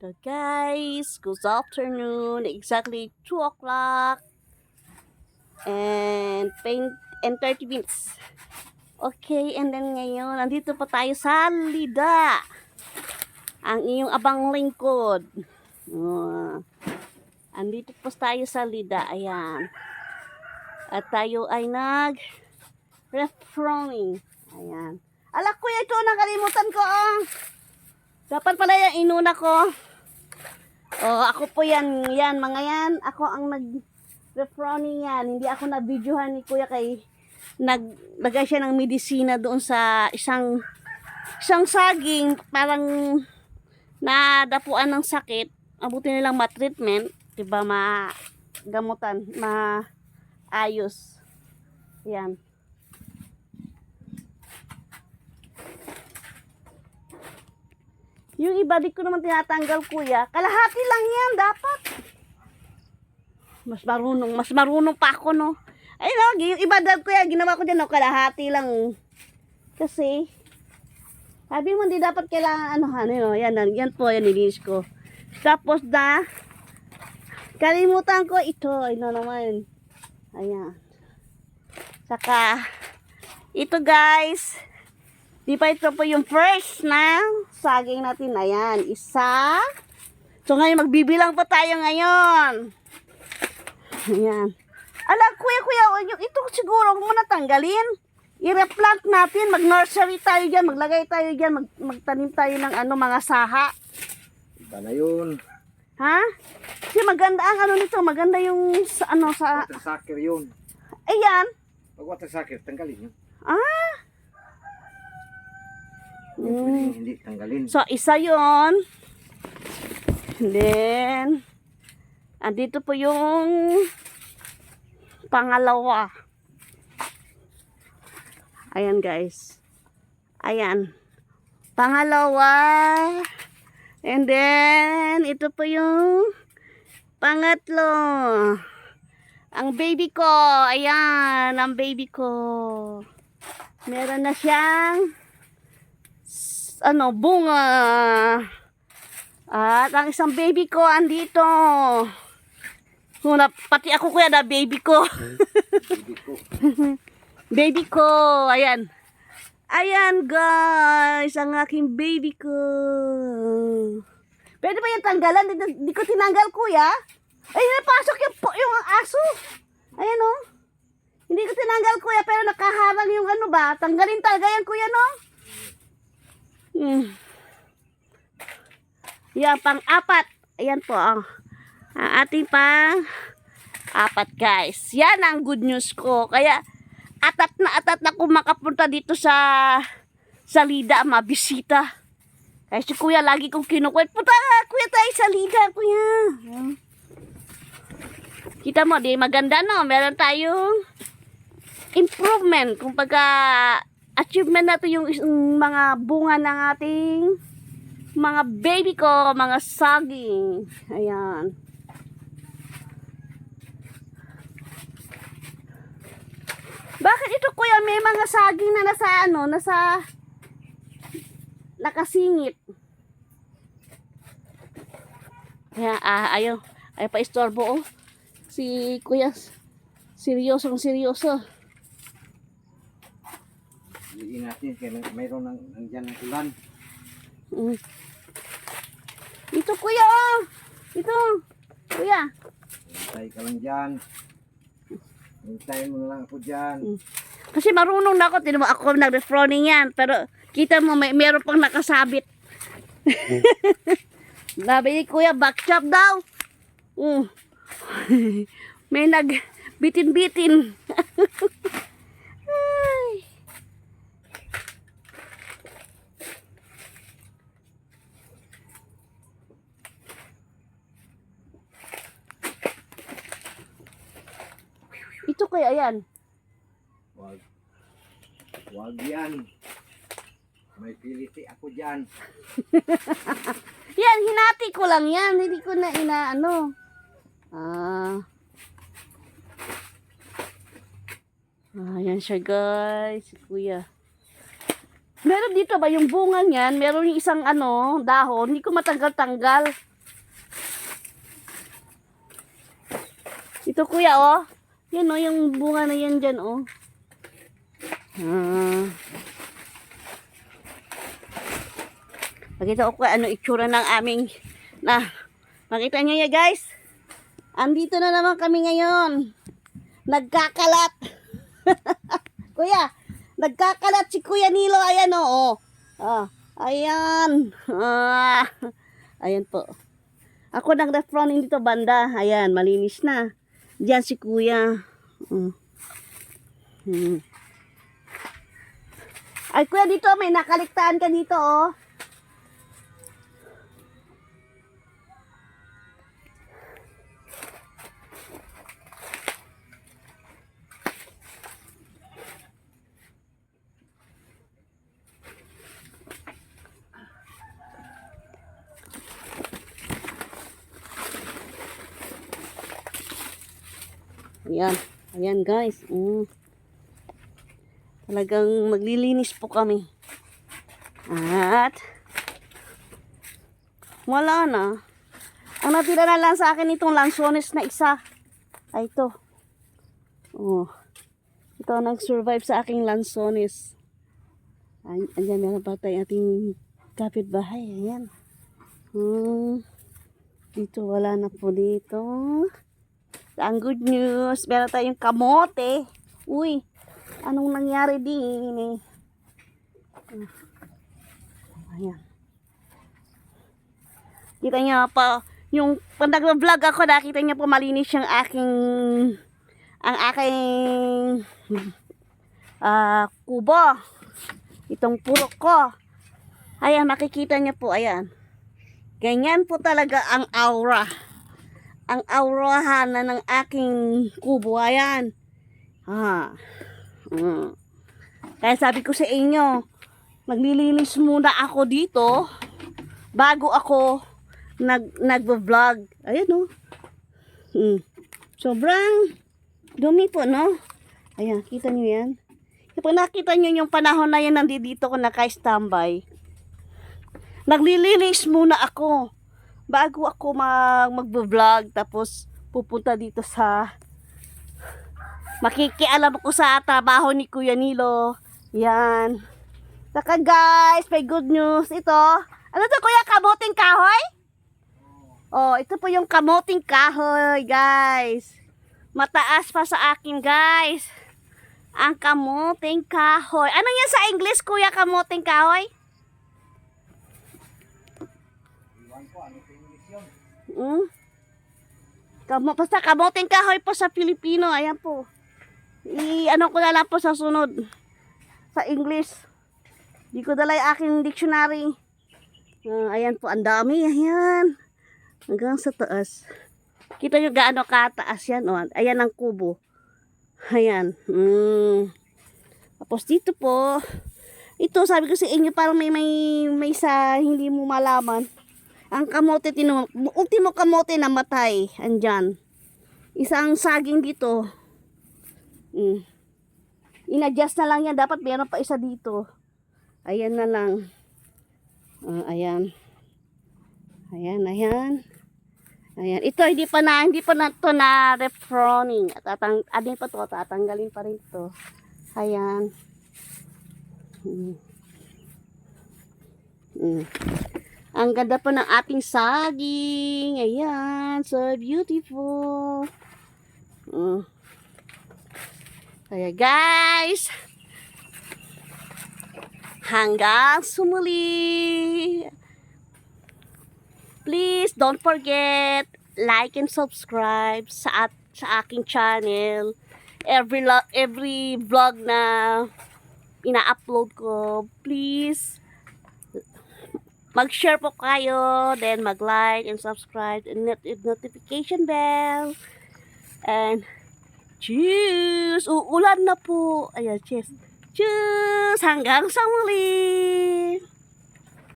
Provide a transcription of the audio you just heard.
So guys, good afternoon. Exactly 2 o'clock and 30 minutes. Okay, and then ngayon, nandito pa tayo sa Lida. Ang iyong abang lingkod. Andito po tayo sa Lida. Ayan. At tayo ay nag-refrowing. Ayan. Ala, kuya, ito nakalimutan ko. Dapat pala yung inuna ko. Ako po yan, mga yan. Ako ang nag-refrowning yan. Hindi ako na-videohan ni kuya kay naglagay siya ng medisina doon sa isang saging. Parang nadapuan ng sakit. Abutin nilang ma-treatment. Diba, ma-gamutan, ma-ayos. Yan. Yung iba, di ko naman tinatanggal, kuya. Kalahati lang yan, dapat. Mas marunong pa ako, no? Ay, no, yung iba daw, kuya, ginawa ko dyan, no, kalahati lang. Kasi, sabi mo, di dapat kailangan, no, yan po, yan, nilinis ko. Tapos kalimutan ko ito, naman. Ayan. Saka, ito, guys, di pa ito po yung first na saging natin. Ayan, isa. So ngayon, magbibilang pa tayo ngayon. Ayan. Ala, kuya, ito siguro, huwag mo na tanggalin. I-replant natin, mag-nursery tayo dyan, maglagay tayo dyan, magtanim tayo ng mga saha. Iba na yun. Ha? Kasi maganda ang nito, maganda yung sa Water sucker yun. Ayan. Pag water sucker, tanggalin yun. Hindi tanggalin. So, isa yon. Then, andito po yung pangalawa. Ayan, guys. Ayan. Pangalawa. And then, ito po yung pangatlo. Ang baby ko. Ayan, ang baby ko. Meron na siyang bunga. At ang isang baby ko andito. Pati ako, kuya, na baby ko. Baby ko. Baby ko. Ayan. Ayan, guys. Ang aking baby ko. Pwede ba yung tanggalan? Hindi ko tinanggal, kuya. Ay, napasok yung aso. Ayan, oh. Hindi ko tinanggal, kuya, pero nakaharang yung Tanggalin talaga yan, kuya, no? Yan, pang-apat. Ayan po, ang ating pang-apat, guys. Yan ang good news ko. Kaya, atat na kung makapunta dito sa Lida, mabisita. Kaya si kuya, lagi kong kinukwet. Punta, kuya, tayo sa Lida, kuya. Kita mo, di maganda, no? Meron tayong improvement. Kung achievement natin yung mga bunga ng ating mga baby ko, mga saging. Ayan. Bakit ito, kuya, may mga saging na nasa nakasingit. Ayan, ayaw pa istorbo, oh. Si kuya, seryoso. Iin natin, kaya mayroon nandyan ng ulan. Ito, kuya, oh. Ito, kuya. Hintay ka lang dyan. Hintayin mo na lang ako dyan. Kasi marunong na ako, tinan mo, ako nag-refrowning yan. Pero kita mo, meron pang nakasabit. Labi ni kuya, back chop daw. May nag-bitin-bitin. Ay. Ito kaya yan. Wag yan. May piliti ako dyan. Yan, hinati ko lang yan. Hindi ko na Ayan siya, guys. Si kuya. Meron dito ba yung bunga niyan? Meron yung isang dahon. Hindi ko matanggal-tanggal. Ito kuya, oh. Yan, oh, yung bunga na yan dyan, oh. Pakita ko kung ano itsura ng aming, makita nyo ya guys. Andito na naman kami ngayon. Nagkakalat. Kuya, nagkakalat si Kuya Nilo. Ayan, oh. Ayan. Ayan po. Ako nag-refrowning dito banda. Ayan, malinis na. Diyan si Kuya. Ay, Kuya, dito may nakaligtaan ka dito, oh. Ayan. Ayan guys. Talagang maglilinis po kami. At wala na. Ang natira na lang sa akin itong lansones na isa. Ay ito. Ito ang nag-survive sa aking lansones. Ayan, meron pa tayo ating kapitbahay. Ayan. Dito wala na po dito. Ang good news, meron tayong kamote. Uy, anong nangyari din eh? Ayan. Kita niyo pa, yung pag nag-vlog ako, nakita niyo po malinis yung ang aking kubo. Itong purok ko. Ayan, makikita niyo po, ayan. Ganyan po talaga ang aura. Ang aurahan na ng aking kubo. Ayan. Kaya sabi ko sa inyo, maglilinis muna ako dito bago ako nag-vlog. Ayan, oh. Sobrang dumi po, no? Ayan, kita nyo yan. Kapag nakita nyo yung panahon na yan, nandito ko naka-standby. Naglilinis muna ako bago ako mag-vlog, tapos pupunta dito sa makikialam ako sa trabaho ni Kuya Nilo. Yan. Saka guys, may good news. Ito. Ano to Kuya? Kamuting kahoy? Oh, ito po yung kamuting kahoy, guys. Mataas pa sa akin, guys. Ang kamuting kahoy. Ano yan sa English, Kuya, kamuting kahoy? Basta kamuting kahoy po sa Filipino. Ayan po. Ano ko na lang po sa sunod. Sa English. Di ko dala yung aking dictionary. Ayan po. Ang dami. Ayan. Hanggang sa taas. Kita nyo gaano kataas yan. Oh. Ayan ang kubo. Ayan. Tapos dito po. Ito sabi ko sa inyo parang may sa hindi mo malaman. Ang kamote, ultimo kamote na matay. Andyan. Isang saging dito. In-adjust na lang yan. Dapat meron pa isa dito. Ayan na lang. Ayan. Ayan. Ayan. Ito, hindi pa na ito na refrowning. Adin pa to. Tatanggalin pa rin to. Ayan. Ang ganda pa ng ating saging. Ayan. So beautiful. Kaya guys. Hanggang sumuli. Please don't forget like and subscribe sa aking channel. Every vlog na ina-upload ko, please mag-share po kayo, then mag-like and subscribe and notification bell. And cheers! Uulan na po. Ayan, cheers. Cheers! Hanggang sa muli!